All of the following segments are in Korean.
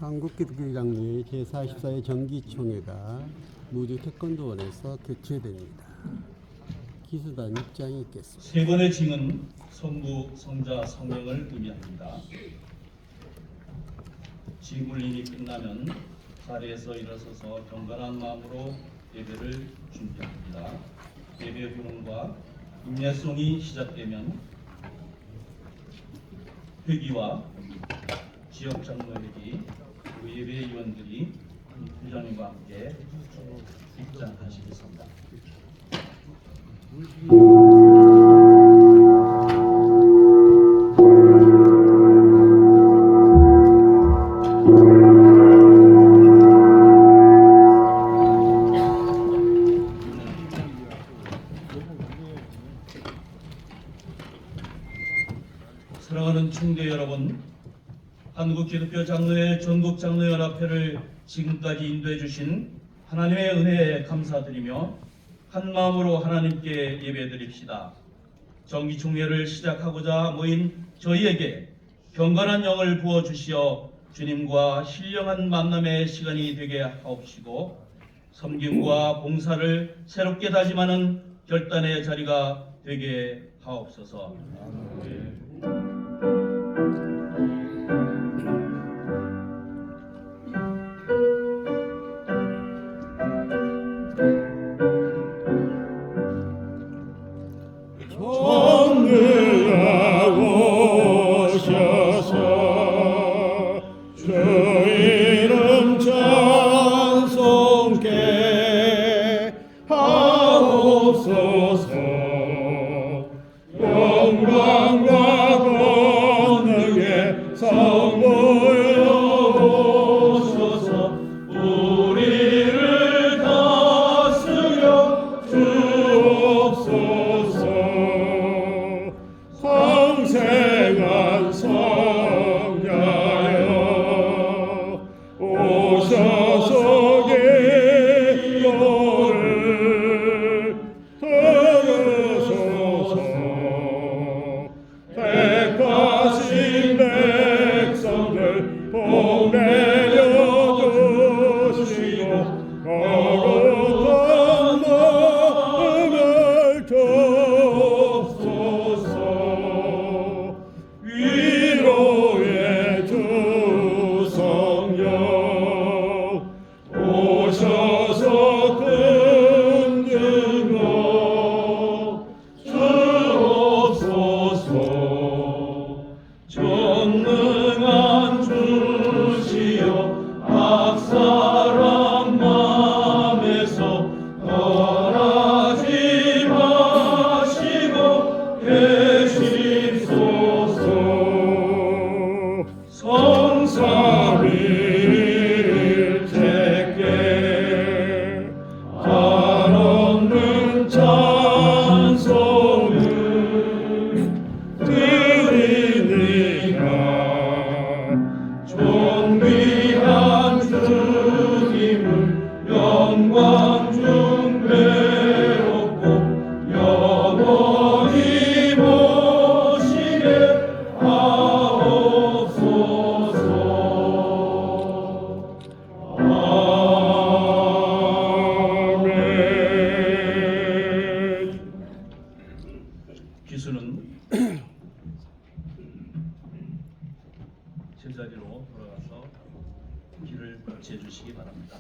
한국기독교장로회 제44회 정기총회가 무주 태권도원에서 개최됩니다. 기수단 입장이 있겠습니다. 세 번의 징은 성부, 성자, 성령을 의미합니다. 징물림이 끝나면 자리에서 일어서서 경건한 마음으로 예배를 준비합니다. 예배 후문과 인내송이 시작되면 회기와 지역 장로회기, 예배위원들이 부장님과 함께 입장하시겠습니다. 사랑하는 총대 여러분, 한국기독교장로회 전국장로연합회를 지금까지 인도해 주신 하나님의 은혜에 감사드리며 한 마음으로 하나님께 예배드립시다. 정기총회를 시작하고자 모인 저희에게 경건한 영을 부어주시어 주님과 신령한 만남의 시간이 되게 하옵시고 섬김과 봉사를 새롭게 다짐하는 결단의 자리가 되게 하옵소서. 기수는 제자리로 돌아가서 길을 거치해 주시기 바랍니다.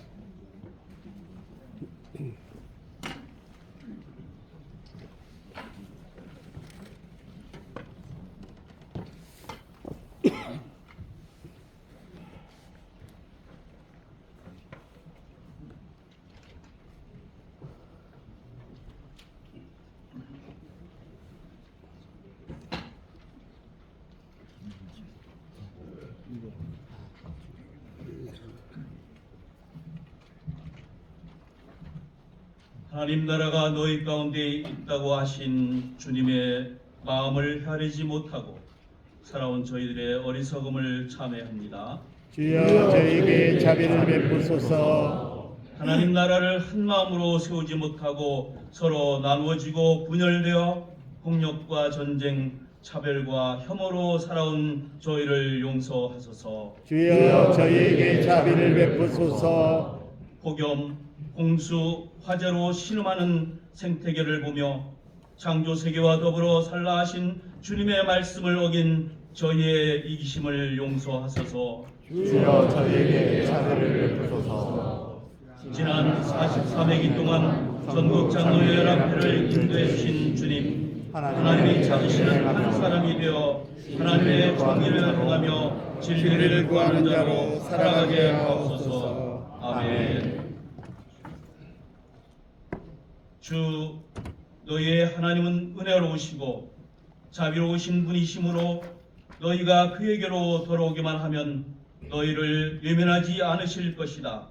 하나님 나라가 너희 가운데 있다고 하신 주님의 마음을 헤아리지 못하고 살아온 저희들의 어리석음을 참회합니다. 주여 저희에게 자비를 베푸소서. 하나님 나라를 한 마음으로 세우지 못하고 서로 나누어지고 분열되어 폭력과 전쟁, 차별과 혐오로 살아온 저희를 용서하소서. 주여 저희에게 자비를 베푸소서. 폭염, 홍수, 화재로 신음하는 생태계를 보며 창조 세계와 더불어 살라 하신 주님의 말씀을 어긴 저희의 이기심을 용서하소서. 주여 저희에게 자비를 베푸소서. 지난 43회기 동안 전국장로연합회를 인도해 주신 주님, 하나님이 찾으시는 한 사람이 되어 하나님의 정의를 행하며 진리를 구하는 자로 살아가게 하옵소서. 아멘. 주 너희의 하나님은 은혜로우시고 자비로우신 분이시므로 너희가 그에게로 돌아오기만 하면 너희를 외면하지 않으실 것이다.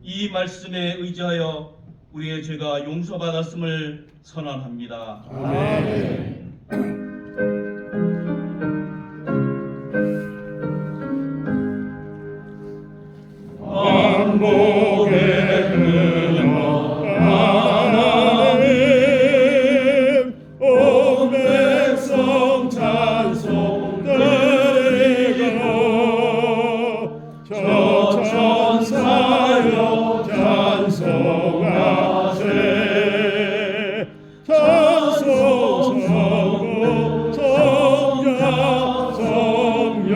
이 말씀에 의지하여 우리의 죄가 용서받았음을 선언합니다. 아멘. 반복의 그녀 하나님 온 백성 찬송 드리고 저 천사여 찬송하세 찬송 성고 성자 성령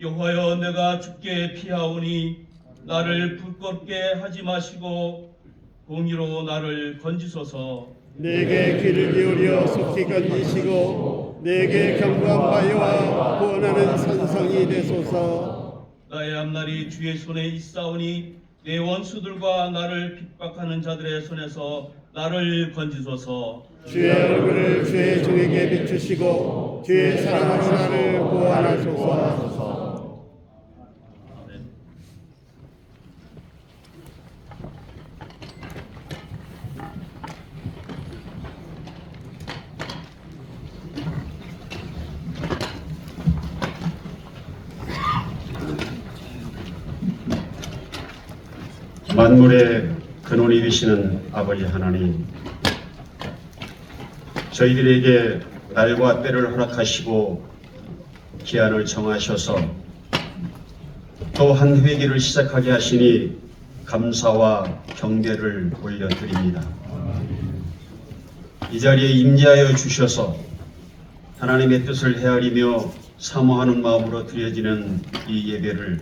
여호와여 내가 주께 피하오니 나를 부끄럽게 하지 마시고 공의로 나를 건지소서. 내게 귀를 기울여 속히 건지시고 내게 경고한 바위와 구원하는 산성이 되소서. 나의 앞날이 주의 손에 있사오니 내 원수들과 나를 핍박하는 자들의 손에서 나를 건지소서. 주의 얼굴을 주의 종에게 비추시고 주의 사랑하는 나를 구원하소서. 만물의 근원이 되시는 아버지 하나님, 저희들에게 날과 때를 허락하시고 기한을 정하셔서 또 한 회기를 시작하게 하시니 감사와 경배를 올려드립니다. 이 자리에 임재하여 주셔서 하나님의 뜻을 헤아리며 사모하는 마음으로 드려지는 이 예배를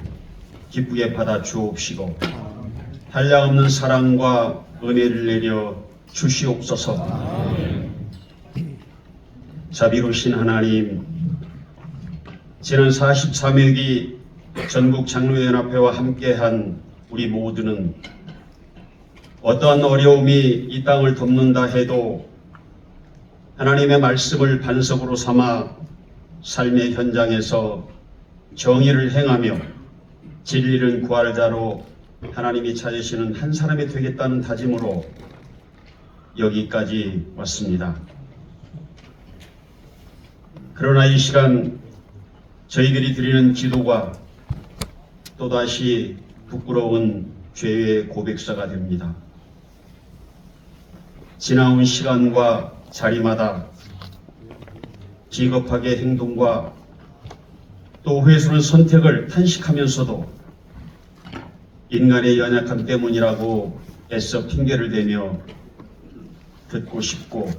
기쁘게 받아 주옵시고 한량없는 사랑과 은혜를 내려 주시옵소서. 자비로우신 하나님, 지난 43회기 전국장로연합회와 함께한 우리 모두는 어떠한 어려움이 이 땅을 덮는다 해도 하나님의 말씀을 반석으로 삼아 삶의 현장에서 정의를 행하며 진리를 구할 자로 하나님이 찾으시는 한 사람이 되겠다는 다짐으로 여기까지 왔습니다. 그러나 이 시간 저희들이 드리는 기도가 또다시 부끄러운 죄의 고백사가 됩니다. 지나온 시간과 자리마다 비겁하게 행동과 또 회수는 선택을 탄식하면서도 인간의 연약함 때문이라고 애써 핑계를 대며 듣고 싶고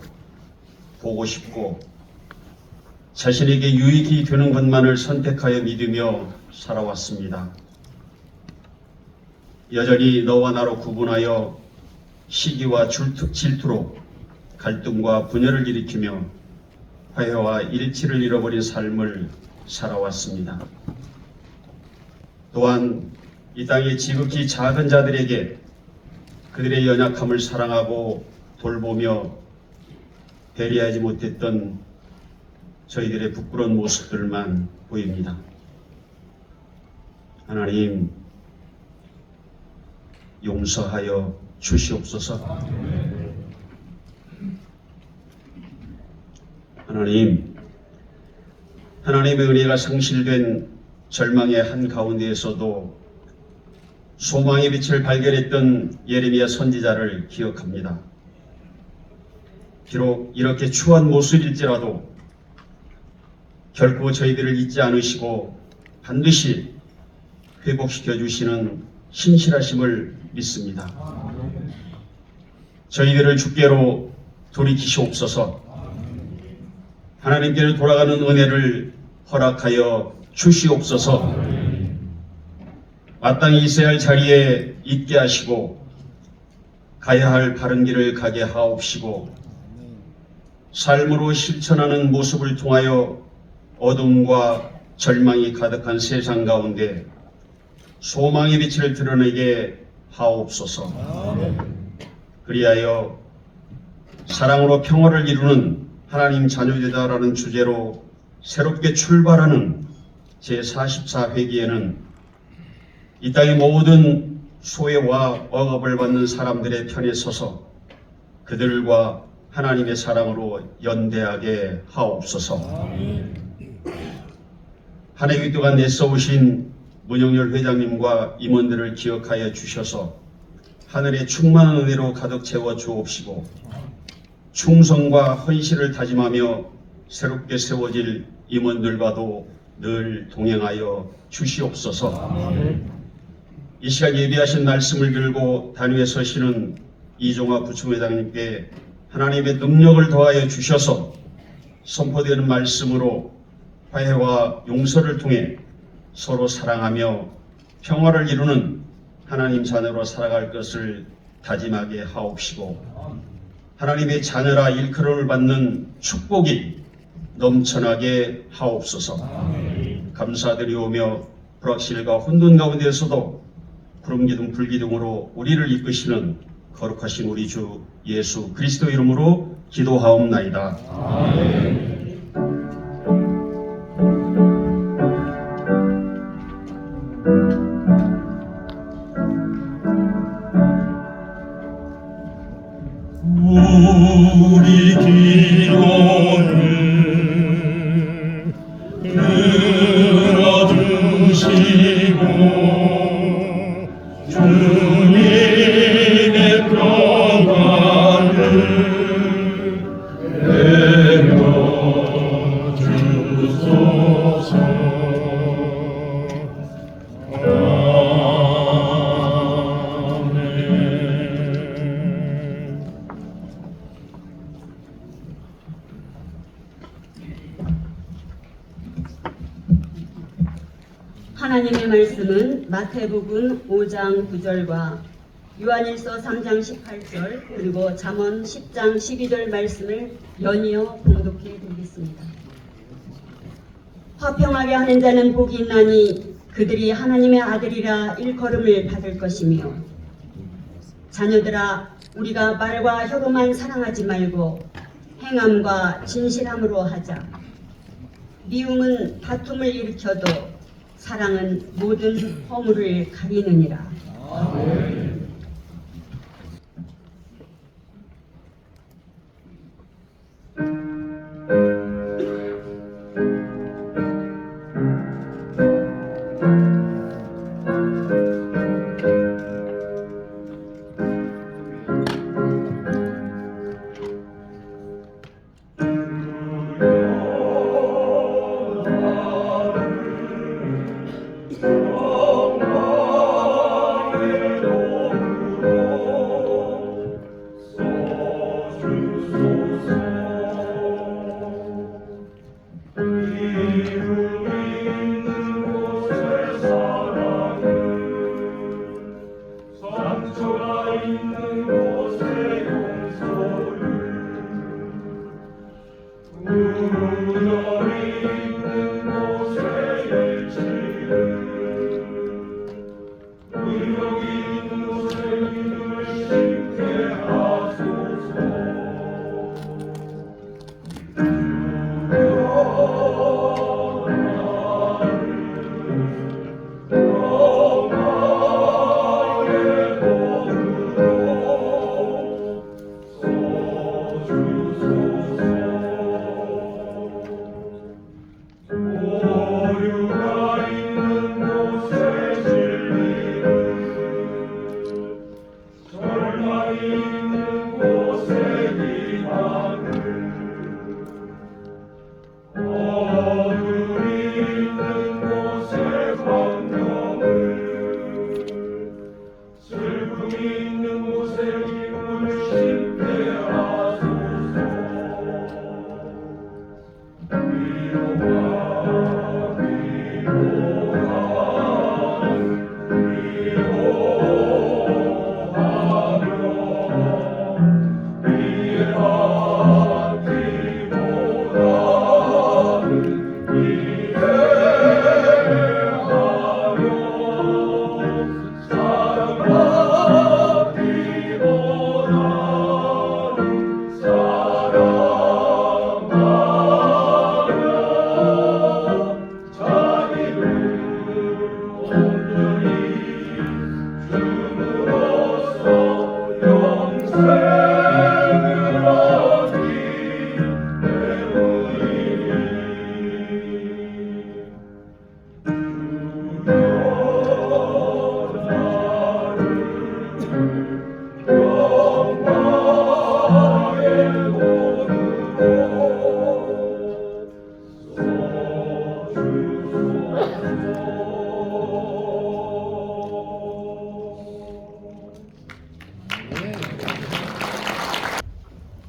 보고 싶고 자신에게 유익이 되는 것만을 선택하여 믿으며 살아왔습니다. 여전히 너와 나로 구분하여 시기와 질투로 갈등과 분열을 일으키며 화해와 일치를 잃어버린 삶을 살아왔습니다. 또한 이 땅의 지극히 작은 자들에게 그들의 연약함을 사랑하고 돌보며 배려하지 못했던 저희들의 부끄러운 모습들만 보입니다. 하나님, 용서하여 주시옵소서. 하나님, 하나님의 은혜가 상실된 절망의 한가운데에서도 소망의 빛을 발견했던 예레미야 선지자를 기억합니다. 비록 이렇게 추한 모습일지라도 결코 저희들을 잊지 않으시고 반드시 회복시켜 주시는 신실하심을 믿습니다. 저희들을 주께로 돌이키시옵소서. 하나님께로 돌아가는 은혜를 허락하여 주시옵소서. 마땅히 있어야 할 자리에 있게 하시고 가야 할 바른 길을 가게 하옵시고 삶으로 실천하는 모습을 통하여 어둠과 절망이 가득한 세상 가운데 소망의 빛을 드러내게 하옵소서. 그리하여 사랑으로 평화를 이루는 하나님 자녀되다라는 주제로 새롭게 출발하는 제44회기에는 이 땅의 모든 소외와 억압을 받는 사람들의 편에 서서 그들과 하나님의 사랑으로 연대하게 하옵소서. 한 해 동안 내써오신 문영열 회장님과 임원들을 기억하여 주셔서 하늘의 충만한 은혜로 가득 채워 주옵시고 충성과 헌신을 다짐하며 새롭게 세워질 임원들과도 늘 동행하여 주시옵소서. 이 시간 예비하신 말씀을 들고 단위에 서시는 이종화 부총회장님께 하나님의 능력을 더하여 주셔서 선포되는 말씀으로 화해와 용서를 통해 서로 사랑하며 평화를 이루는 하나님 자녀로 살아갈 것을 다짐하게 하옵시고 하나님의 자녀라 일컬음을 받는 축복이 넘쳐나게 하옵소서. 감사드리오며 불확실과 혼돈 가운데서도 구름기둥 불기둥으로 우리를 이끄시는 거룩하신 우리 주 예수 그리스도 이름으로 기도하옵나이다. 아멘. 우리 기도를 들어주시고 주님의 평강을 내려주소서. 하나님의 말씀은 마태복음 5장 9절과 요한일서 3장 18절 그리고 잠언 10장 12절 말씀을 연이어 봉독해 드리겠습니다. 화평하게 하는 자는 복이 있나니 그들이 하나님의 아들이라 일컬음을 받을 것이며 자녀들아 우리가 말과 혀로만 사랑하지 말고 행함과 진실함으로 하자. 미움은 다툼을 일으켜도 사랑은 모든 허물을 가리느니라. 아멘.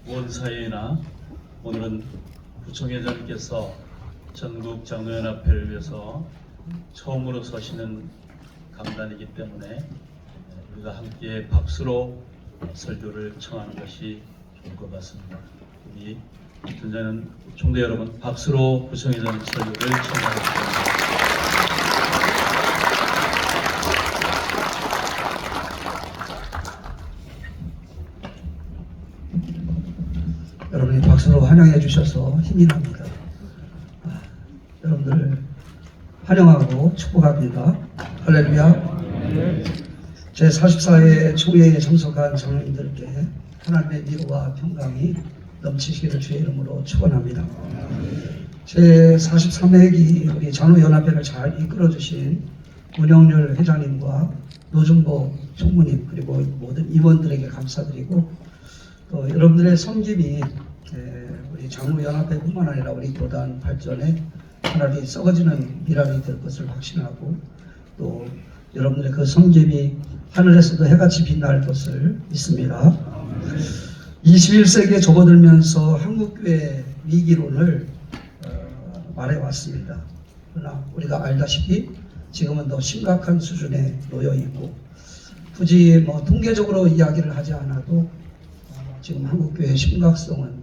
원사회나 오늘은 부총회장님께서 전국 장로연합회를 위해서 처음으로 서시는 강단이기 때문에 우리가 함께 박수로 설교를 청하는 것이 좋을 것 같습니다. 우리 전자는 총대 여러분 박수로 부총회장 설교를 청하겠습니다. 여러분이 박수로 환영해 주셔서 힘이 납니다. 여러분들 환영하고 축복합니다. 할렐루야. 제44회 총회에 참석한 장로님들께 하나님의 위로와 평강이 넘치시기를 주의 이름으로 축원합니다. 제43회기 우리 장로연합회를 잘 이끌어주신 문영렬 회장님과 노준보 총무님 그리고 모든 임원들에게 감사드리고 또 여러분들의 섬김이 우리 장로연합회뿐만 아니라 우리 교단 발전에 하나님 썩어지는 미랄이 될 것을 확신하고 또 여러분들의 그 섬김이 하늘에서도 해같이 빛날 것을 믿습니다. 21세기에 접어들면서 한국교회 위기론을 말해왔습니다. 그러나 우리가 알다시피 지금은 더 심각한 수준에 놓여 있고 굳이 통계적으로 이야기를 하지 않아도 지금 한국교회의 심각성은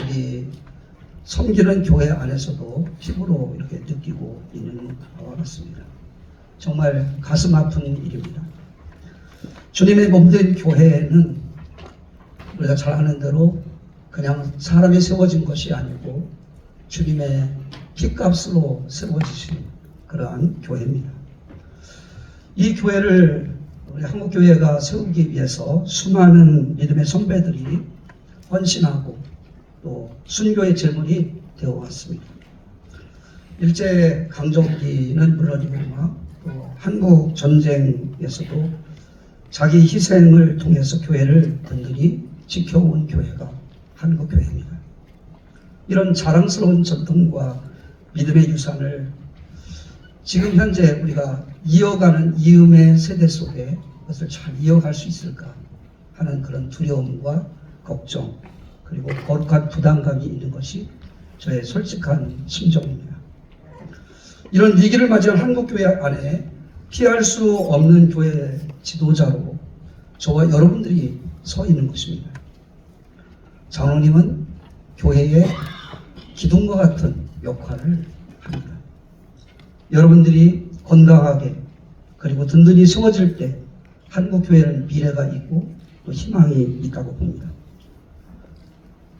우리 섬기는 교회 안에서도 피부로 이렇게 느끼고 있는 바와 같습니다. 정말 가슴 아픈 일입니다. 주님의 몸된 교회는 우리가 잘 아는 대로 그냥 사람이 세워진 것이 아니고 주님의 피값으로 세워지신 그러한 교회입니다. 이 교회를 우리 한국교회가 세우기 위해서 수많은 믿음의 선배들이 헌신하고 또 순교의 제물이 되어왔습니다. 일제 강점기는 물론이고 또 한국 전쟁에서도 자기 희생을 통해서 교회를 든든히 지켜온 교회가 한국교회입니다. 이런 자랑스러운 전통과 믿음의 유산을 지금 현재 우리가 이어가는 이음의 세대 속에 그것을 잘 이어갈 수 있을까 하는 그런 두려움과 걱정 그리고 거룩한 부담감이 있는 것이 저의 솔직한 심정입니다. 이런 위기를 맞이한 한국교회 안에 피할 수 없는 교회 지도자로 저와 여러분들이 서 있는 것입니다. 장로님은 교회의 기둥과 같은 역할을 합니다. 여러분들이 건강하게 그리고 든든히 세워질 때 한국교회는 미래가 있고 또 희망이 있다고 봅니다.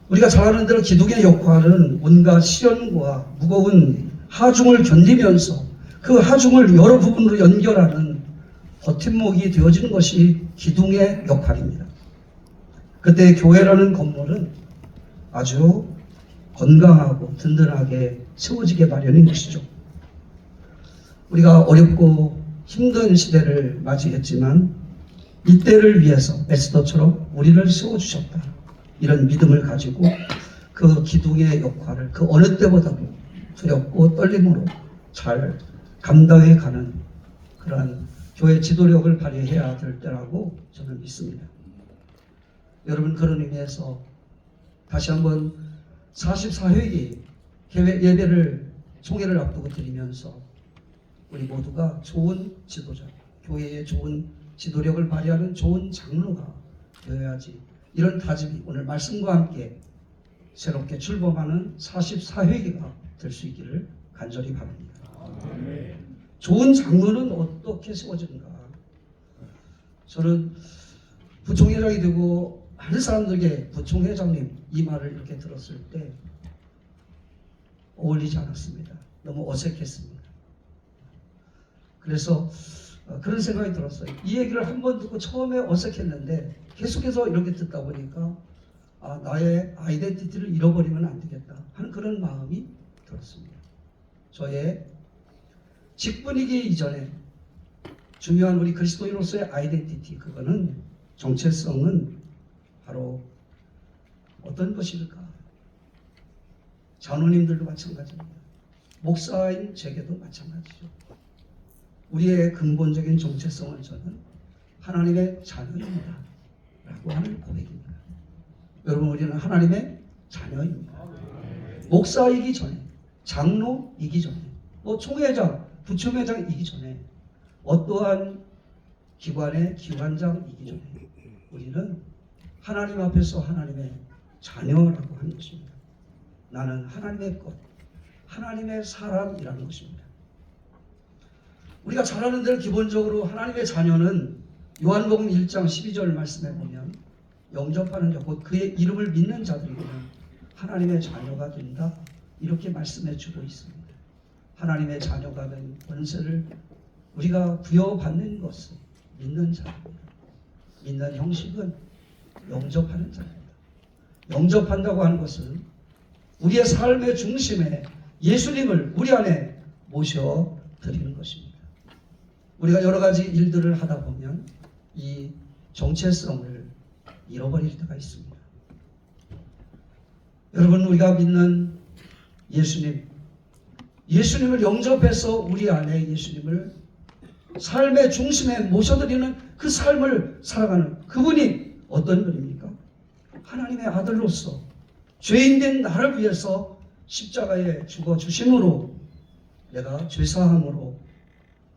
우리가 잘 아는 대로 기둥의 역할은 온갖 시련과 무거운 하중을 견디면서 그 하중을 여러 부분으로 연결하는 버팀목이 되어지는 것이 기둥의 역할입니다. 그때 교회라는 건물은 아주 건강하고 든든하게 세워지게 마련인 것이죠. 우리가 어렵고 힘든 시대를 맞이했지만 이때를 위해서 에스더처럼 우리를 세워주셨다. 이런 믿음을 가지고 그 기둥의 역할을 그 어느 때보다도 두렵고 떨림으로 잘 감당해 가는 그러한 교회 지도력을 발휘해야 될 때라고 저는 믿습니다. 여러분 그런 의미에서 다시 한번 44회기 예배를 총회를 앞두고 드리면서 우리 모두가 좋은 지도자, 교회의 좋은 지도력을 발휘하는 좋은 장로가 되어야지 이런 다짐이 오늘 말씀과 함께 새롭게 출범하는 44회기가 될 수 있기를 간절히 바랍니다. 좋은 장로는 어떻게 세워지는가? 저는 부총회장이 되고 많은 사람들에게 부총회장님 이 말을 이렇게 들었을 때 어울리지 않았습니다. 너무 어색했습니다. 그래서 그런 생각이 들었어요. 이 얘기를 한 번 듣고 처음에 어색했는데 계속해서 이렇게 듣다 보니까 나의 아이덴티티를 잃어버리면 안 되겠다 하는 그런 마음이 들었습니다. 저의 직분이기 이전에 중요한 우리 그리스도인으로서의 아이덴티티, 그거는 정체성은 바로 어떤 것일까? 장로님들도 마찬가지입니다. 목사인 제게도 마찬가지죠. 우리의 근본적인 정체성은 저는 하나님의 자녀입니다 라고 하는 고백입니다. 여러분, 우리는 하나님의 자녀입니다. 목사이기 전에, 장로이기 전에, 뭐 총회장, 부총회장이기 전에, 어떠한 기관의 기관장이기 전에 우리는 하나님 앞에서 하나님의 자녀라고 하는 것입니다. 나는 하나님의 것, 하나님의 사람이라는 것입니다. 우리가 잘 아는 대로 기본적으로 하나님의 자녀는 요한복음 1장 12절 말씀에 보면 영접하는 자, 곧 그의 이름을 믿는 자들에게는 하나님의 자녀가 된다, 이렇게 말씀해 주고 있습니다. 하나님의 자녀가 된 권세를 우리가 부여받는 것은 믿는 자입니다. 믿는 형식은 영접하는 자입니다. 영접한다고 하는 것은 우리의 삶의 중심에 예수님을 우리 안에 모셔드리는 것입니다. 우리가 여러 가지 일들을 하다 보면 이 정체성을 잃어버릴 때가 있습니다. 여러분, 우리가 믿는 예수님을 영접해서 우리 안에 예수님을 삶의 중심에 모셔드리는 그 삶을 살아가는 그분이 어떤 분입니까? 하나님의 아들로서 죄인된 나를 위해서 십자가에 죽어 주심으로 내가 죄사함으로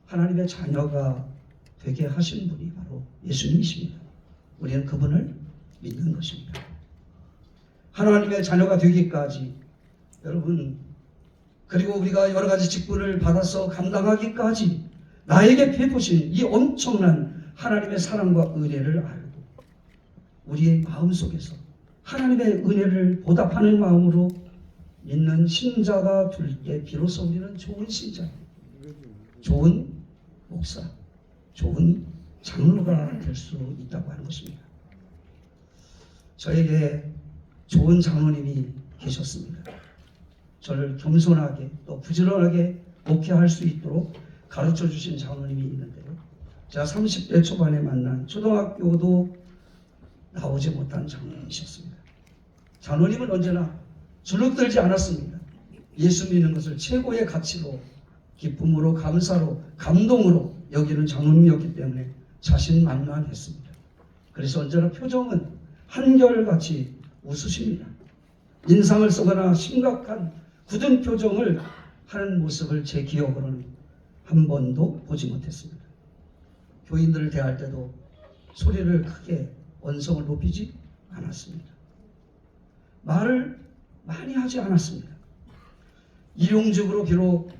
하나님의 자녀가 되게 하신 분이 바로 예수님이십니다. 우리는 그분을 믿는 것입니다. 하나님의 자녀가 되기까지, 여러분, 그리고 우리가 여러 가지 직분을 받아서 감당하기까지 나에게 베푸신 이 엄청난 하나님의 사랑과 은혜를 알고 우리의 마음속에서 하나님의 은혜를 보답하는 마음으로 믿는 신자가 될 때 비로소 우리는 좋은 신자, 좋은 목사, 좋은 장로가 될 수 있다고 하는 것입니다. 저에게 좋은 장로님이 계셨습니다. 저를 겸손하게 또 부지런하게 목회할 수 있도록 가르쳐 주신 장로님이 있는데요. 제가 30대 초반에 만난 초등학교도 나오지 못한 장로님이셨습니다. 장로님은 언제나 주눅들지 않았습니다. 예수 믿는 것을 최고의 가치로, 기쁨으로, 감사로, 감동으로 여기는 장로님이었기 때문에 자신만만했습니다. 그래서 언제나 표정은 한결같이 웃으십니다. 인상을 쓰거나 심각한 굳은 표정을 하는 모습을 제 기억으로는 한 번도 보지 못했습니다. 교인들을 대할 때도 소리를 크게 언성을 높이지 않았습니다. 말을 많이 하지 않았습니다. 일용직으로 비록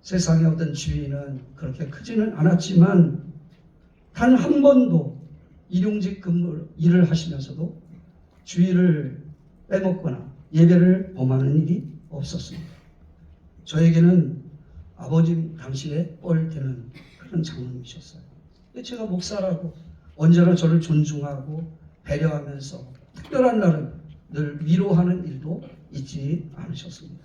세상의 어떤 지위는 그렇게 크지는 않았지만 단 한 번도 일용직 근무 일을 하시면서도 주의를 빼먹거나 예배를 범하는 일이 없었습니다. 저에게는 아버지 당시에 뻘되는 그런 장로님이셨어요. 제가 목사라고 언제나 저를 존중하고 배려하면서 특별한 날은 늘 위로하는 일도 있지 않으셨습니다.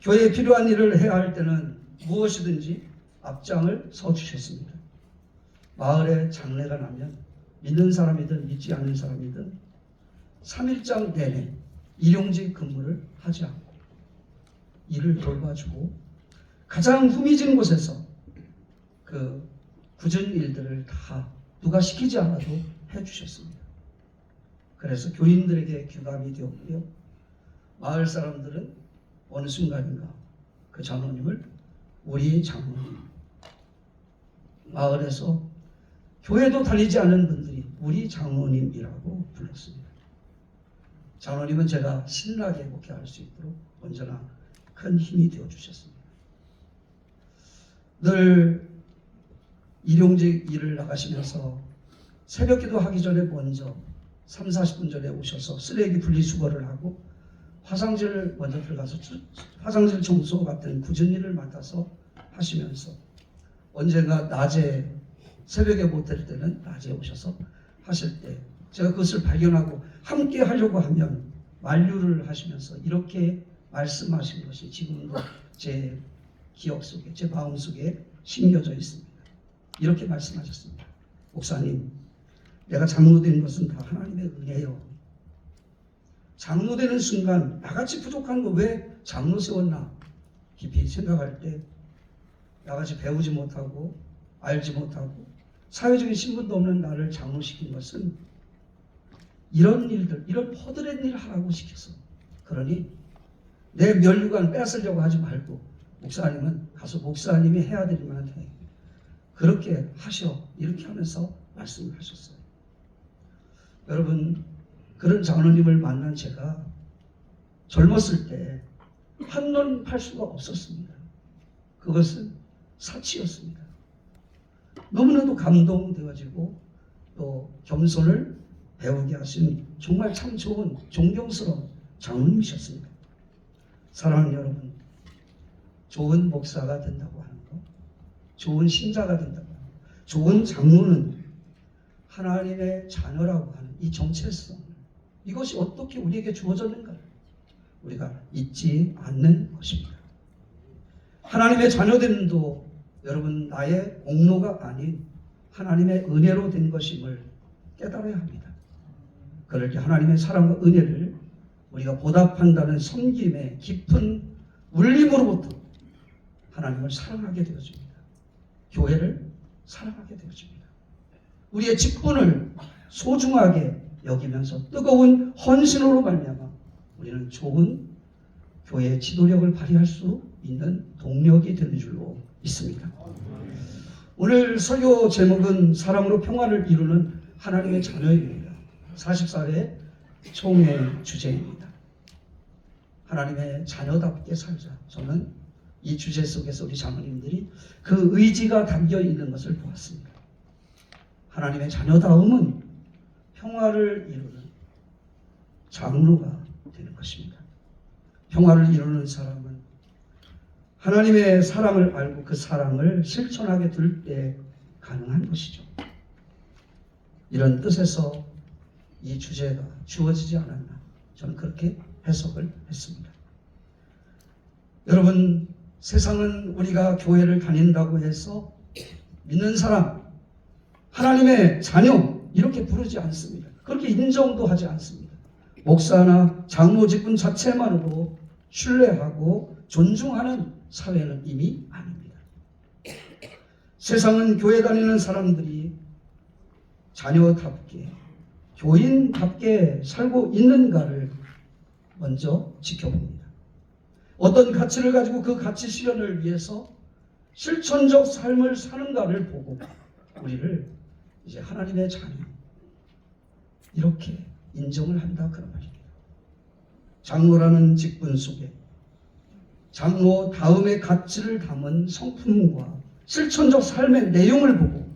교회에 필요한 일을 해야 할 때는 무엇이든지 앞장을 서주셨습니다. 마을에 장례가 나면 믿는 사람이든 믿지 않는 사람이든 3일장 내내 일용직 근무를 하지 않고 일을 돌봐주고 가장 후미진 곳에서 그 굳은 일들을 다 누가 시키지 않아도 해주셨습니다. 그래서 교인들에게 귀감이 되었고요. 마을 사람들은 어느 순간인가 그 장로님을 우리 장로님, 마을에서 교회도 다니지 않는 분들이 우리 장로님이라고 불렀습니다. 장로님은 제가 신나게 목회할 수 있도록 언제나 큰 힘이 되어 주셨습니다. 늘 일용직 일을 나가시면서 새벽 기도 하기 전에 먼저 3, 40분 전에 오셔서 쓰레기 분리수거를 하고 화장실 먼저 들어가서 화장실 청소 같은 굳은 일을 맡아서 하시면서 언젠가 낮에 새벽에 못 될 때는 낮에 오셔서 하실 때 제가 그것을 발견하고 함께 하려고 하면 만류를 하시면서 이렇게 말씀하신 것이 지금도 제 기억 속에, 제 마음 속에 심겨져 있습니다. 이렇게 말씀하셨습니다. 목사님, 내가 장로된 것은 다 하나님의 은혜요. 장로되는 순간 나같이 부족한 거 왜 장로 세웠나 깊이 생각할 때 나같이 배우지 못하고 알지 못하고 사회적인 신분도 없는 나를 장로시킨 것은 이런 일들, 이런 퍼드렛 일을 하라고 시켰어. 그러니 내 면류관 뺏으려고 하지 말고 목사님은 가서 목사님이 해야 될 만한 해. 그렇게 하셔. 이렇게 하면서 말씀을 하셨어요. 여러분, 그런 장로님을 만난 제가 젊었을 때 한눈 팔 수가 없었습니다. 그것은 사치였습니다. 너무나도 감동되어지고 또 겸손을 배우게 하신 정말 참 좋은 존경스러운 장로님이셨습니다. 사랑하는 여러분, 좋은 목사가 된다고 하는 것, 좋은 신자가 된다고 하는 것, 좋은 장로는 하나님의 자녀라고 하는 이 정체성, 이것이 어떻게 우리에게 주어졌는가 우리가 잊지 않는 것입니다. 하나님의 자녀됨도 여러분 나의 공로가 아닌 하나님의 은혜로 된 것임을 깨달아야 합니다. 그럴 때 하나님의 사랑과 은혜를 우리가 보답한다는 섬김의 깊은 울림으로부터 하나님을 사랑하게 되어집니다. 교회를 사랑하게 되어집니다. 우리의 직분을 소중하게 여기면서 뜨거운 헌신으로 말미암아 우리는 좋은 교회의 지도력을 발휘할 수 있는 동력이 되는 줄로 믿습니다. 오늘 설교 제목은 사랑으로 평화를 이루는 하나님의 자녀입니다. 44회 총회 주제입니다. 하나님의 자녀답게 살자. 저는 이 주제 속에서 우리 장로님들이 그 의지가 담겨 있는 것을 보았습니다. 하나님의 자녀다움은 평화를 이루는 장로가 되는 것입니다. 평화를 이루는 사람은 하나님의 사랑을 알고 그 사랑을 실천하게 될 때 가능한 것이죠. 이런 뜻에서 이 주제가 주어지지 않았나 저는 그렇게 해석을 했습니다. 여러분, 세상은 우리가 교회를 다닌다고 해서 믿는 사람, 하나님의 자녀 이렇게 부르지 않습니다. 그렇게 인정도 하지 않습니다. 목사나 장로 직분 자체만으로 신뢰하고 존중하는 사회는 이미 아닙니다. 세상은 교회 다니는 사람들이 자녀답게 교인답게 살고 있는가를 먼저 지켜봅니다. 어떤 가치를 가지고 그 가치 실현을 위해서 실천적 삶을 사는가를 보고 우리를 이제 하나님의 자녀 이렇게 인정을 한다 그런 말입니다. 장로라는 직분 속에 장로 다음의 가치를 담은 성품과 실천적 삶의 내용을 보고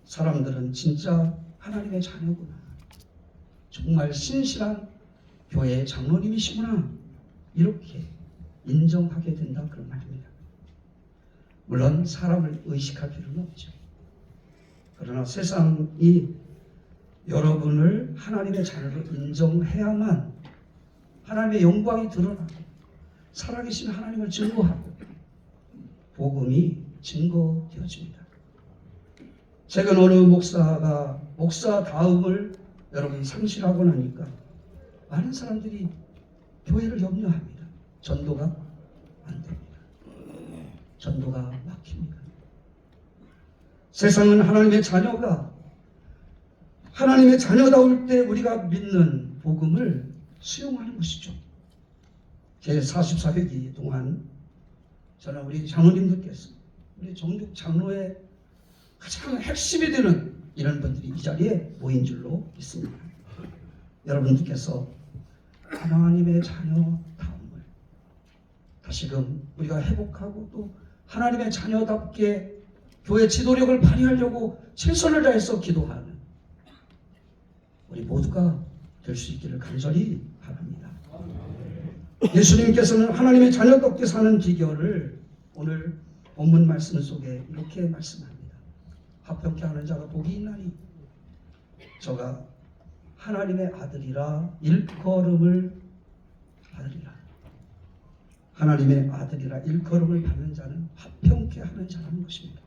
사람들은 진짜 하나님의 자녀구나. 정말 신실한 교회의 장로님이시구나. 이렇게 인정하게 된다 그런 말입니다. 물론 사람을 의식할 필요는 없죠. 그러나 세상이 여러분을 하나님의 자녀로 인정해야만 하나님의 영광이 드러나고 살아계신 하나님을 증거하고 복음이 증거되어집니다. 최근 어느 목사가 목사다움을 여러분 상실하고 나니까 많은 사람들이 교회를 염려합니다. 전도가 안 됩니다. 전도가 막힙니다. 세상은 하나님의 자녀가 하나님의 자녀다울 때 우리가 믿는 복음을 수용하는 것이죠. 제44회기 동안 저는 우리 장로님들께서 우리 정육 장로의 가장 핵심이 되는 이런 분들이 이 자리에 모인 줄로 믿습니다. 여러분들께서 하나님의 자녀다움을 다시금 우리가 회복하고 또 하나님의 자녀답게 교회 지도력을 발휘하려고 최선을 다해서 기도하는 우리 모두가 될 수 있기를 간절히 바랍니다. 예수님께서는 하나님의 자녀답게 사는 비결을 오늘 본문 말씀 속에 이렇게 말씀합니다. 합평케 하는 자가 복이 있나니 저가 하나님의 아들이라 일컬음을 받으리라. 하나님의 아들이라 일컬음을 받는 자는 합평케 하는 자라는 것입니다.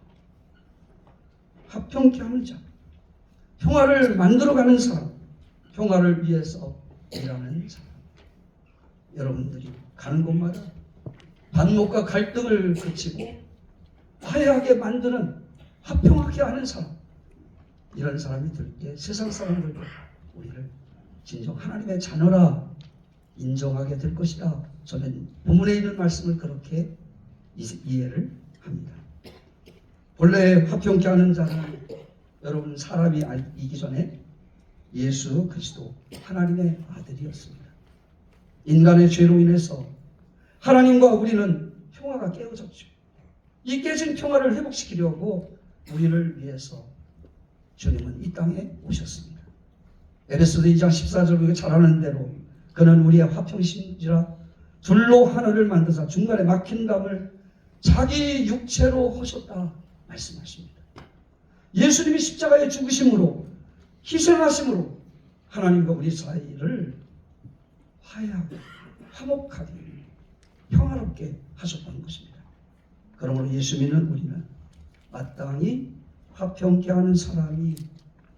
합평케 하는 자, 평화를 만들어가는 사람, 평화를 위해서 일하는 사람. 여러분들이 가는 곳마다 반목과 갈등을 그치고 화해하게 만드는 합평하게 하는 사람, 이런 사람이 될 때 세상 사람들도 우리를 진정 하나님의 자녀라 인정하게 될 것이다. 저는 본문에 있는 말씀을 그렇게 이해를 합니다. 본래 화평케 하는 자는 여러분 사람이 이기 전에 예수 그리스도 하나님의 아들이었습니다. 인간의 죄로 인해서 하나님과 우리는 평화가 깨어졌죠. 이 깨진 평화를 회복시키려고 우리를 위해서 주님은 이 땅에 오셨습니다. 에베소서 2장 14절 잘 아는 대로 그는 우리의 화평이신지라 둘로 하늘을 만드사 중간에 막힌 담을 자기 육체로 하셨다 말씀하십니다. 예수님이 십자가에 죽으심으로 희생하심으로 하나님과 우리 사이를 화해하고 화목하게 평화롭게 하셨다는 것입니다. 그러므로 예수 믿는 우리는 마땅히 화평케 하는 사람이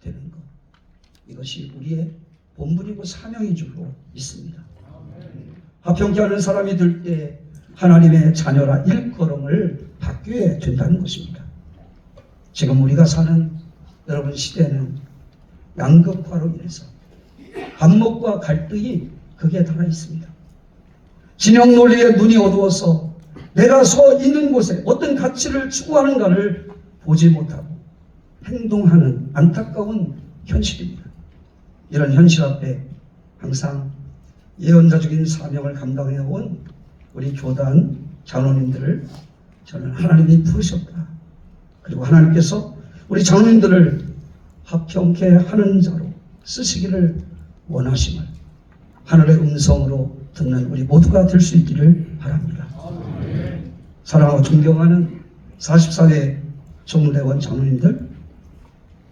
되는 것, 이것이 우리의 본분이고 사명인 줄로 믿습니다. 화평케 하는 사람이 될 때 하나님의 자녀라 일컬음을 받게 된다는 것입니다. 지금 우리가 사는 여러분 시대는 양극화로 인해서 반목과 갈등이 극에 달하 있습니다. 진영 논리에 눈이 어두워서 내가 서 있는 곳에 어떤 가치를 추구하는가를 보지 못하고 행동하는 안타까운 현실입니다. 이런 현실 앞에 항상 예언자적인 사명을 감당해온 우리 교단 장로님들을 저는 하나님이 부르셨다. 그리고 하나님께서 우리 장로님들을 화평케 하는 자로 쓰시기를 원하심을 하늘의 음성으로 듣는 우리 모두가 될 수 있기를 바랍니다. 사랑하고 존경하는 44회 총례원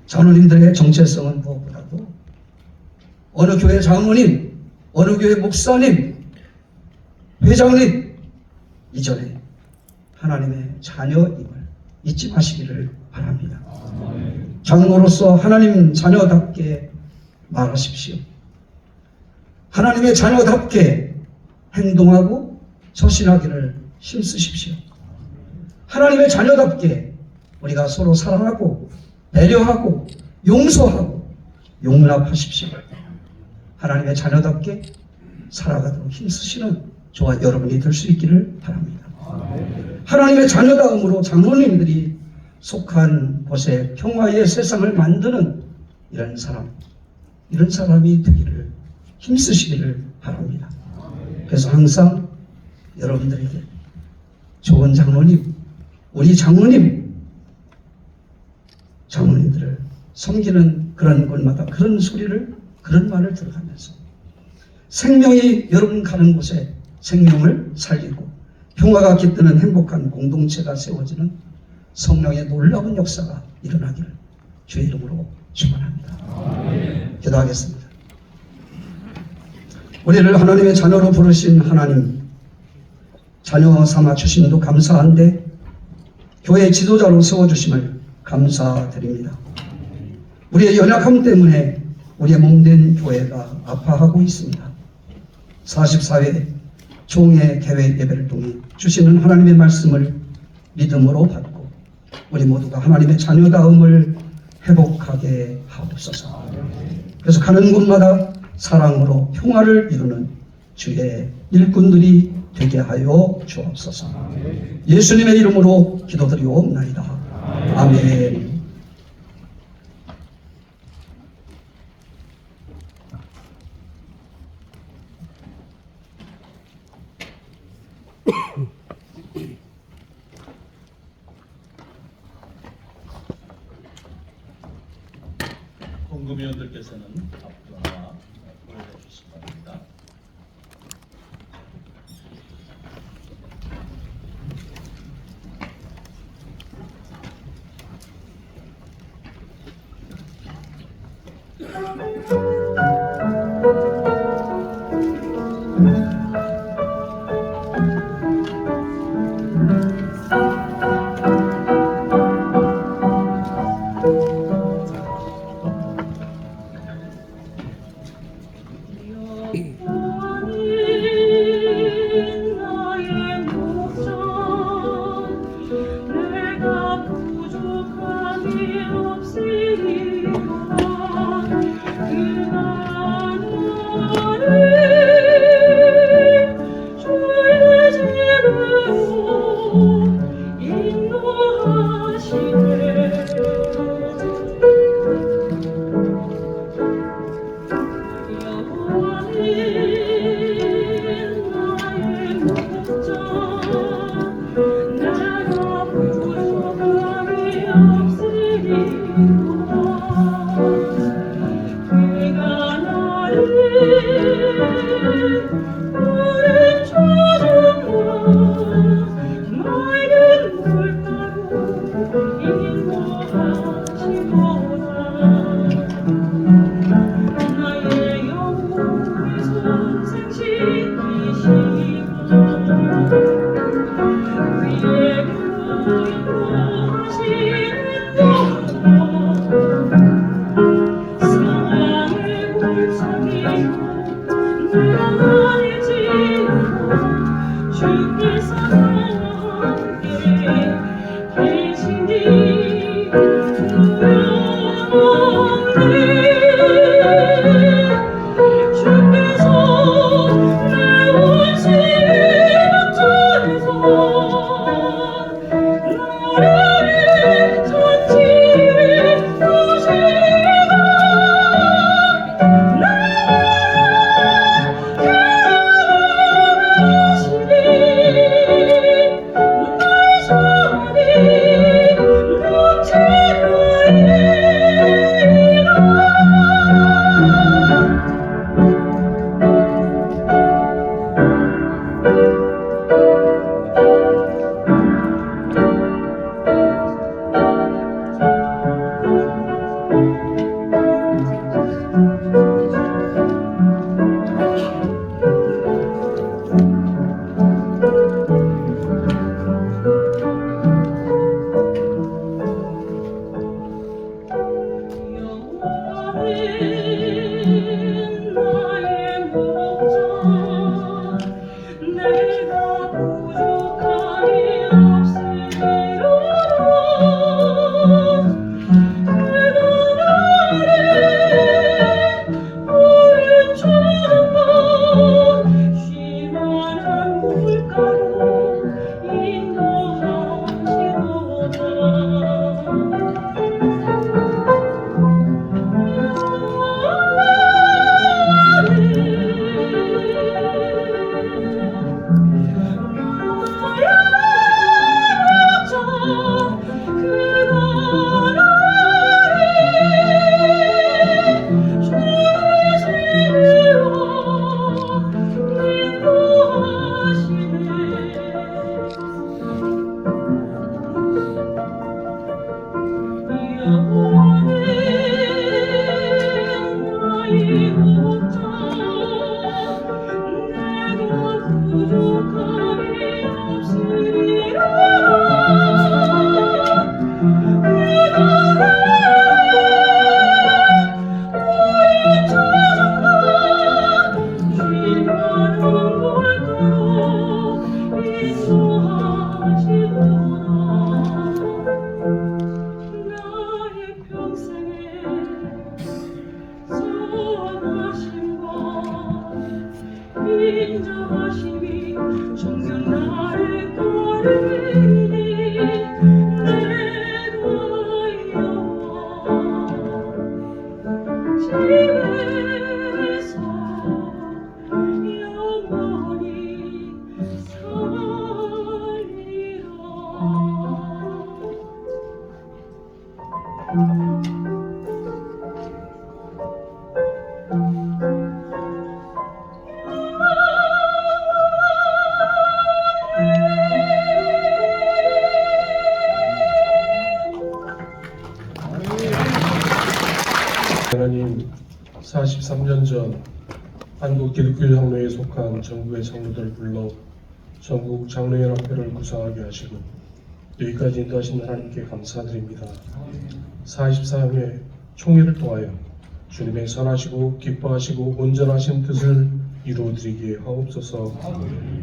장로님들의 정체성은 무엇보다도 어느 교회 장로님, 어느 교회 목사님, 회장님 이전에 하나님의 자녀임을 잊지 마시기를 바랍니다. 장로로서 하나님 자녀답게 말하십시오. 하나님의 자녀답게 행동하고 처신하기를 힘쓰십시오. 하나님의 자녀답게 우리가 서로 사랑하고 배려하고 용서하고 용납하십시오. 하나님의 자녀답게 살아가도록 힘쓰시는 저와 여러분이 될 수 있기를 바랍니다. 하나님의 자녀다움으로 장로님들이 속한 곳에 평화의 세상을 만드는 이런 사람이 되기를 힘쓰시기를 바랍니다. 그래서 항상 여러분들에게 좋은 장로님, 우리 장로님들을 섬기는 그런 곳마다 그런 말을 들어가면서 생명이 여러분 가는 곳에 생명을 살리고 평화가 깃드는 행복한 공동체가 세워지는 성령의 놀라운 역사가 일어나기를 주의 이름으로 축원합니다. 기도하겠습니다. 우리를 하나님의 자녀로 부르신 하나님, 자녀 삼아 주심도 감사한데 교회 지도자로 세워주심을 감사드립니다. 우리의 연약함 때문에 우리의 몸된 교회가 아파하고 있습니다. 44회 총회 계획 예배를 통해 주시는 하나님의 말씀을 믿음으로 받고 우리 모두가 하나님의 자녀다움을 회복하게 하옵소서. 그래서 가는 곳마다 사랑으로 평화를 이루는 주의 일꾼들이 되게 하여 주옵소서. 예수님의 이름으로 기도드리옵나이다. 아멘. 공금위원들께서는 앞으로 하나 보여주시기 바랍니다. 하나님, 43년 전 한국기독교장로회에 속한 전국의 장로들을 불러 전국 장로연합회를 구성하게 하시고 여기까지 인도하신 하나님께 감사드립니다. 44회 총회를 통하여 주님의 선하시고 기뻐하시고 온전하신 뜻을 이루어드리기에 하옵소서.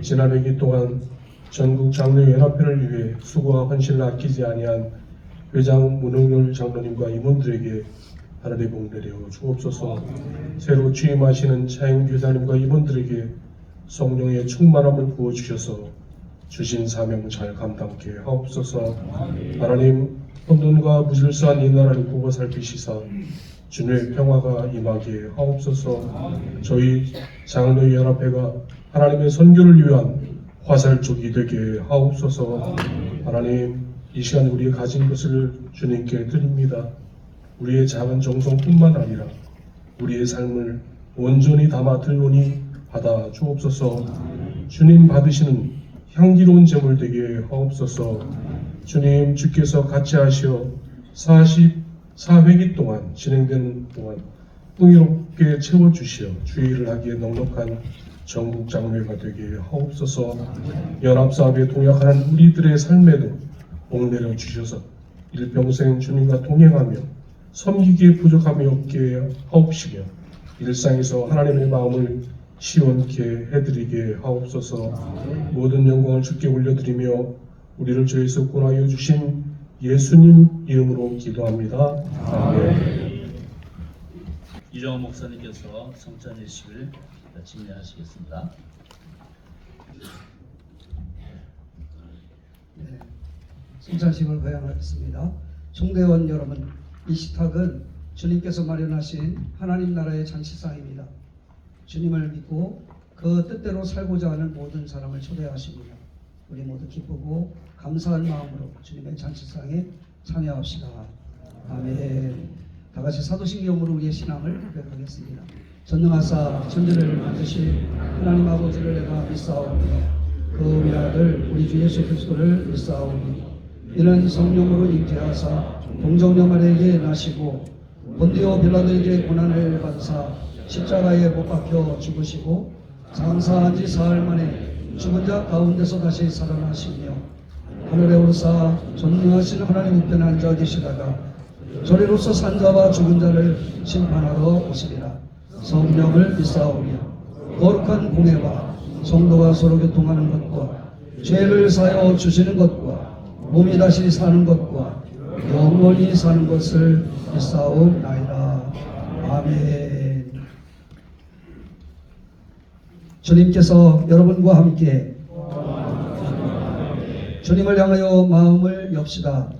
지난 회기 동안 전국 장로연합회를 위해 수고와 헌신을 아끼지 아니한 회장 문흥률 장로님과 임원들에게 하늘의 복 내려 주옵소서. 새로 취임하시는 차영 교사님과 임원들에게 성령의 충만함을 부어주셔서 주신 사명 잘 감당케 하옵소서. 하나님, 혼돈과 무질서한 이 나라를 보고 살피시사 주님의 평화가 임하게 하옵소서. 저희 장로연합회가 하나님의 선교를 위한 화살촉이 되게 하옵소서. 하나님, 이 시간 우리가 가진 것을 주님께 드립니다. 우리의 작은 정성뿐만 아니라 우리의 삶을 온전히 담아 들오니 받아 주옵소서. 주님 받으시는 향기로운 제물 되게 하옵소서. 주님 주께서 같이 하시어 44회기 동안 진행되는 동안 풍요롭게 채워주시어 주의를 하기에 넉넉한 전국 장로회가 되게 하옵소서. 연합사업에 동역하는 우리들의 삶에도 복 내려 주셔서 일평생 주님과 동행하며 섬기기에 부족함이 없게 하옵시며 일상에서 하나님의 마음을 시원케 해드리게 하옵소서. 모든 영광을 주께 올려드리며 우리를 죄에서 구원하여 주신 예수님 이름으로 기도합니다. 아멘. 이정호 목사님께서 성찬 예식을 진행하시겠습니다. 네, 성찬식을 거행하겠습니다. 총대원 여러분, 이 식탁은 주님께서 마련하신 하나님 나라의 잔치상입니다. 주님을 믿고 그 뜻대로 살고자 하는 모든 사람을 초대하십니다. 우리 모두 기쁘고 감사한 마음으로 주님의 잔치상에 참여합시다. 아멘. 다 같이 사도신경으로 우리의 신앙을 고백하겠습니다. 전능하사 천지를 만드신 하나님 아버지를 내가 믿사오며 그 위아들 우리 주 예수 그리스도를 믿사오며 이는 성령으로 잉태하사 동정녀 마리아에게 나시고 본디오 빌라도에게 고난을 받으사 십자가에 못 박혀 죽으시고 장사한 지 사흘 만에 죽은 자 가운데서 다시 살아나시며 하늘에 오르사 전능하신 하나님 우편에 앉아 계시다가 저리로서 산 자와 죽은 자를 심판하러 오시리라. 성령을 믿사오며 거룩한 공회와 성도가 서로 교통하는 것과 죄를 사여 주시는 것과 몸이 다시 사는 것과 영원히 사는 것을 믿사옵나이다. 아멘. 주님께서 여러분과 함께 주님을 향하여 마음을 엽시다.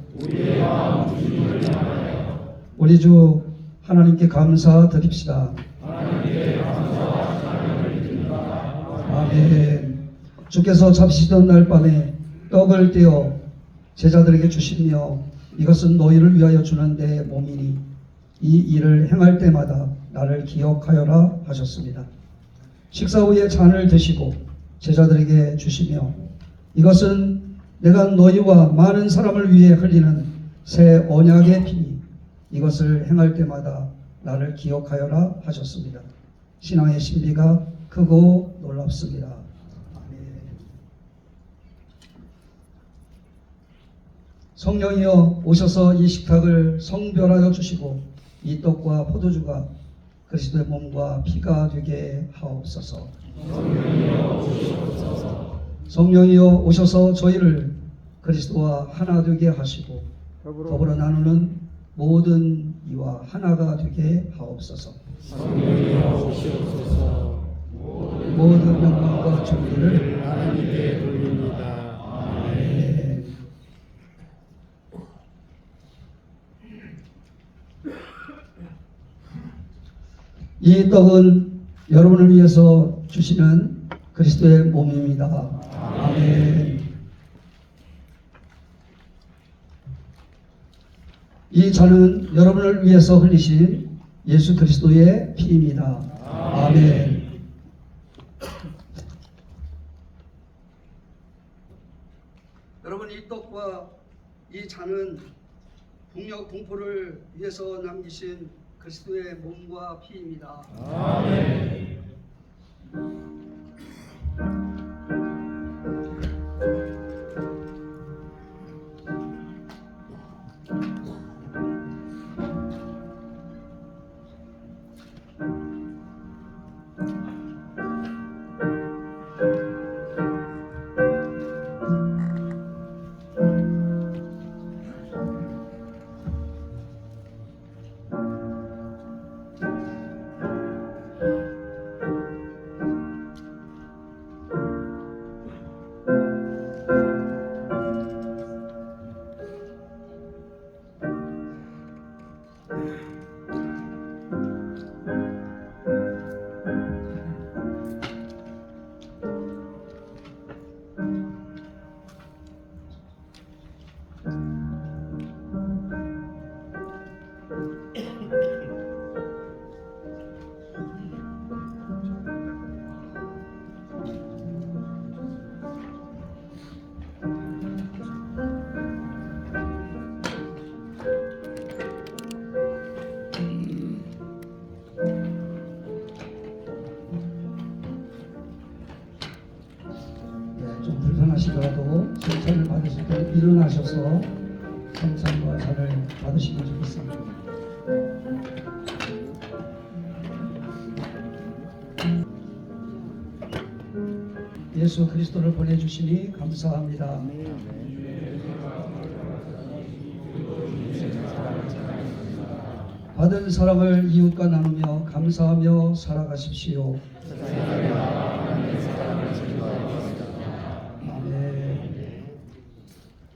우리 주 하나님께 감사드립시다. 아멘. 주께서 잡수시던 날 밤에 떡을 떼어 제자들에게 주시며 이것은 너희를 위하여 주는 내 몸이니 이 일을 행할 때마다 나를 기억하여라 하셨습니다. 식사 후에 잔을 드시고 제자들에게 주시며 이것은 내가 너희와 많은 사람을 위해 흘리는 새 언약의 피니 이것을 행할 때마다 나를 기억하여라 하셨습니다. 신앙의 신비가 크고 놀랍습니다. 아멘. 성령이여 오셔서 이 식탁을 성별하여 주시고 이 떡과 포도주가 그리스도의 몸과 피가 되게 하옵소서. 성령이여 오셔서 저희를 그리스도와 하나 되게 하시고 더불어 나누는 모든 이와 하나가 되게 하옵소서. 모든 영광과 존귀를 하나님께 돌립니다. 아멘. 이 떡은 여러분을 위해서 주시는 그리스도의 몸입니다. 아멘. 이 잔은 여러분을 위해서 흘리신 예수 그리스도의 피입니다. 아멘. 여러분 이 떡과 이 잔은 북녘 공포를 위해서 남기신 그리스도의 몸과 피입니다. 아멘. 하시더라도 성찬을 받으실 때 일어나셔서 성찬과 잔을 받으시면 좋겠습니다. 예수 그리스도를 보내주시니 감사합니다. 받은 사랑을 이웃과 나누며 감사하며 살아가십시오. 아멘.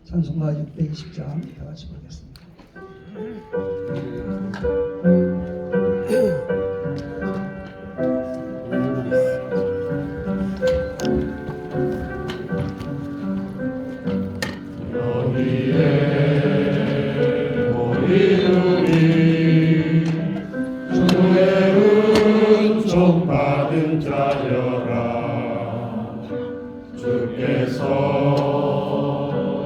찬송가 620장 다 같이 보겠습니다. 받은 자여라 주께서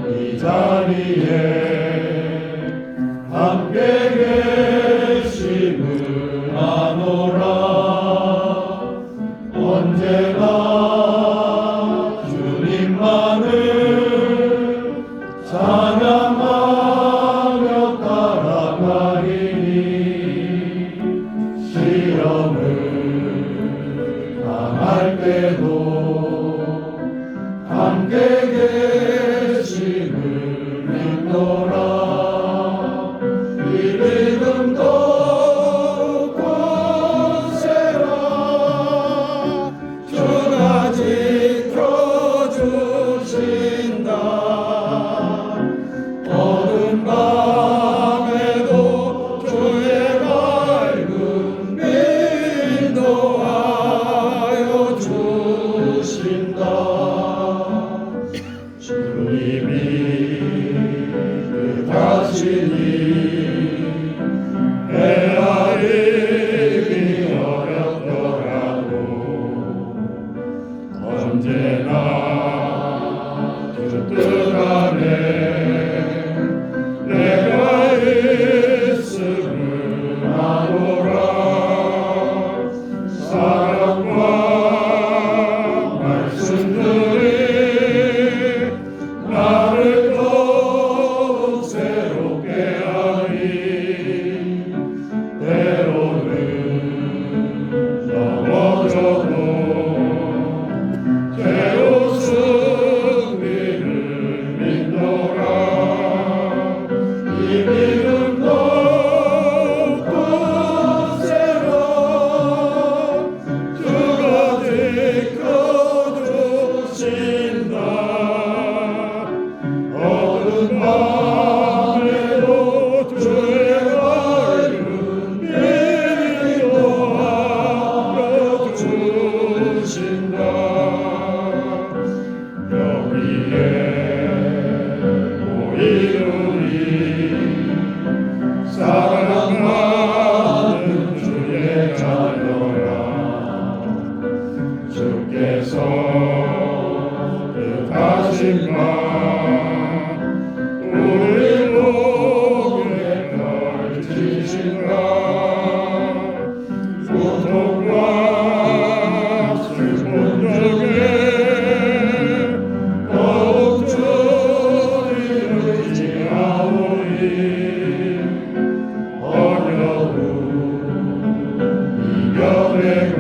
이 자리에 함께 계심을 아노라 언제나 주님만을 찬양하며 따라가리니 시험을 할 때도 함께 계심을 믿노라 이 믿음도 굳세라 주가 지켜주신다 어두운 밤에도 주의 밝은 빛 인도하여 주신다 주님이 뜻하시니 헤아리기 어렵더라도 언제나 그 뜻 안에 내가 있음을 아노라 사랑과 말씀들이 나를 더욱 새롭게 하니 때로는 넘어져도 태우 승리를 믿노라 이 믿음도 굳세라 주가 지켜주신다 어두운 밤에도 주의 밝은 빛 인도하여 주신다 여기에 모이우리 사랑하는 주의 자녀라 주께서 뜻하신 바 우리 목에 걸치신다 고통과 슬픔 중에 더욱 주님을 의지하오니 어려움 이겨내고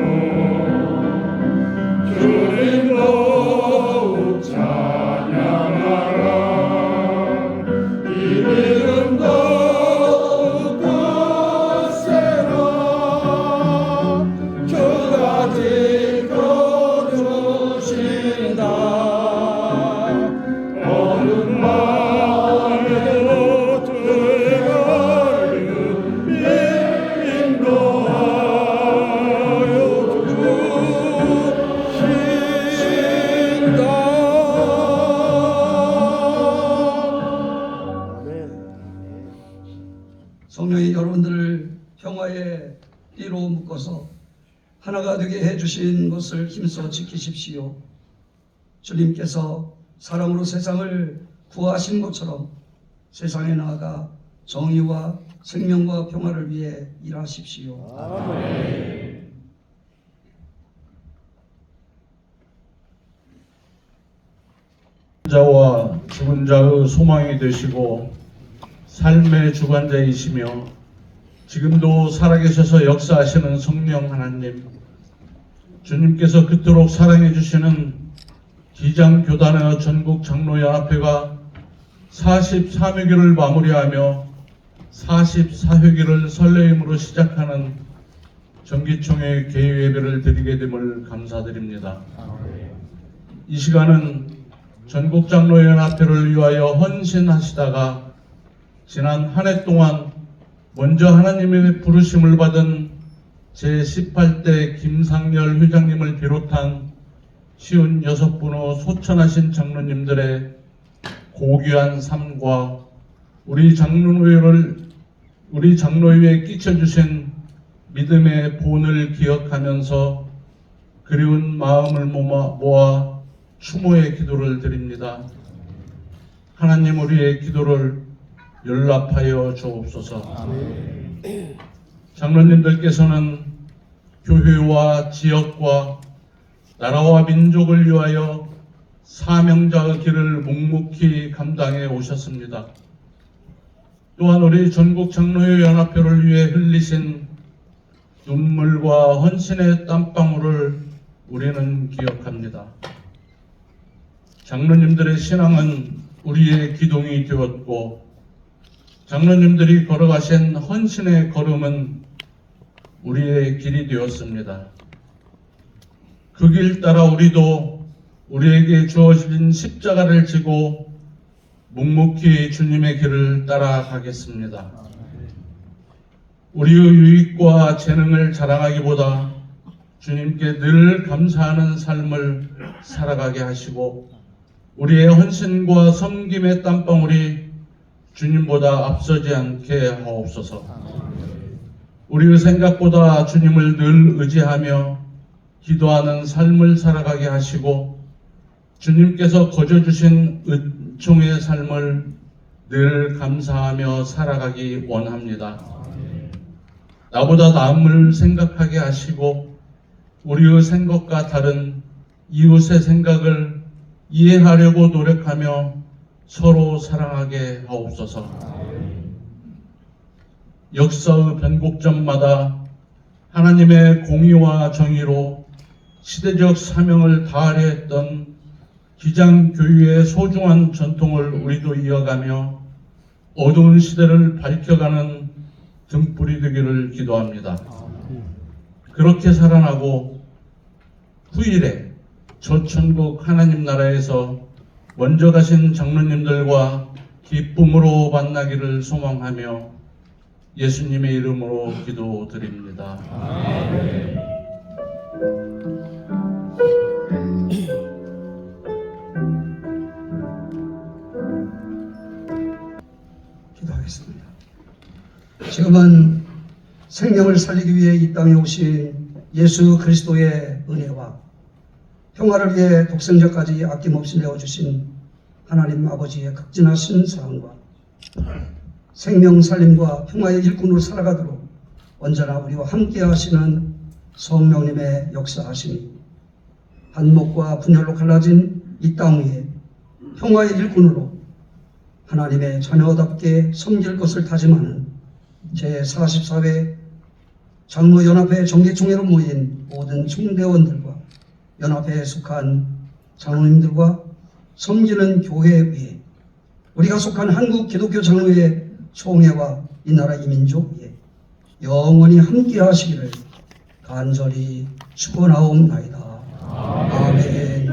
주님 더욱 찬양하라 이 믿음도 굳세라 주가 지켜주신다 어두운 밤에도 주의 밝은 빛 인도하여 주신다. 성령이 여러분들을 평화의 띠로 묶어서 하나가 되게 해주신 것을 힘써 지키십시오. 주님께서 사랑으로 세상을 구하신 것처럼 세상에 나아가 정의와 생명과 평화를 위해 일하십시오. 아멘. 자와 죽은 자의 소망이 되시고 삶의 주관자이시며 지금도 살아계셔서 역사하시는 성령 하나님, 주님께서 그토록 사랑해 주시는 기장교단의 전국 장로연합회가 43회기를 마무리하며 44회기를 설레임으로 시작하는 정기총회 개회 예배를 드리게 됨을 감사드립니다. 이 시간은 전국 장로연합회를 위하여 헌신하시다가 지난 한 해 동안 먼저 하나님의 부르심을 받은 제18대 김상열 회장님을 비롯한 56분의 소천하신 장로님들의 고귀한 삶과 우리 장로회에 끼쳐주신 믿음의 본을 기억하면서 그리운 마음을 모아 추모의 기도를 드립니다. 하나님, 우리의 기도를 연락하여 주옵소서. 장로님들께서는 교회와 지역과 나라와 민족을 위하여 사명자의 길을 묵묵히 감당해 오셨습니다. 또한 우리 전국 장로회 연합회를 위해 흘리신 눈물과 헌신의 땀방울을 우리는 기억합니다. 장로님들의 신앙은 우리의 기둥이 되었고, 장로님들이 걸어가신 헌신의 걸음은 우리의 길이 되었습니다. 그 길 따라 우리도 우리에게 주어진 십자가를 지고 묵묵히 주님의 길을 따라가겠습니다. 우리의 유익과 재능을 자랑하기보다 주님께 늘 감사하는 삶을 살아가게 하시고, 우리의 헌신과 섬김의 땀방울이 주님보다 앞서지 않게 하옵소서. 우리의 생각보다 주님을 늘 의지하며 기도하는 삶을 살아가게 하시고, 주님께서 거저주신 은총의 삶을 늘 감사하며 살아가기 원합니다. 나보다 남을 생각하게 하시고 우리의 생각과 다른 이웃의 생각을 이해하려고 노력하며 서로 사랑하게 하옵소서. 역사의 변곡점마다 하나님의 공의와 정의로 시대적 사명을 다하려 했던 기장교회의 소중한 전통을 우리도 이어가며 어두운 시대를 밝혀가는 등불이 되기를 기도합니다. 그렇게 살아나고 후일에 저 천국 하나님 나라에서 먼저 가신 장로님들과 기쁨으로 만나기를 소망하며 예수님의 이름으로 기도드립니다. 기도하겠습니다. 지금은 생명을 살리기 위해 이 땅에 오신 예수 그리스도의 은혜와 평화를 위해 독생자까지 아낌없이 내어주신 하나님 아버지의 극진하신 사랑과 생명 살림과 평화의 일꾼으로 살아가도록 언제나 우리와 함께 하시는 성령님의 역사하심이 한목과 분열로 갈라진 이 땅 위에 평화의 일꾼으로 하나님의 자녀답게 섬길 것을 다짐하는 제44회 장로연합회 정기총회로 모인 모든 총대원들과 연합회에 속한 장로님들과 섬기는 교회 위에 우리가 속한 한국 기독교 장로회 총회와 이 나라 이민족 위에 영원히 함께 하시기를 간절히 축원하옵나이다. 아멘.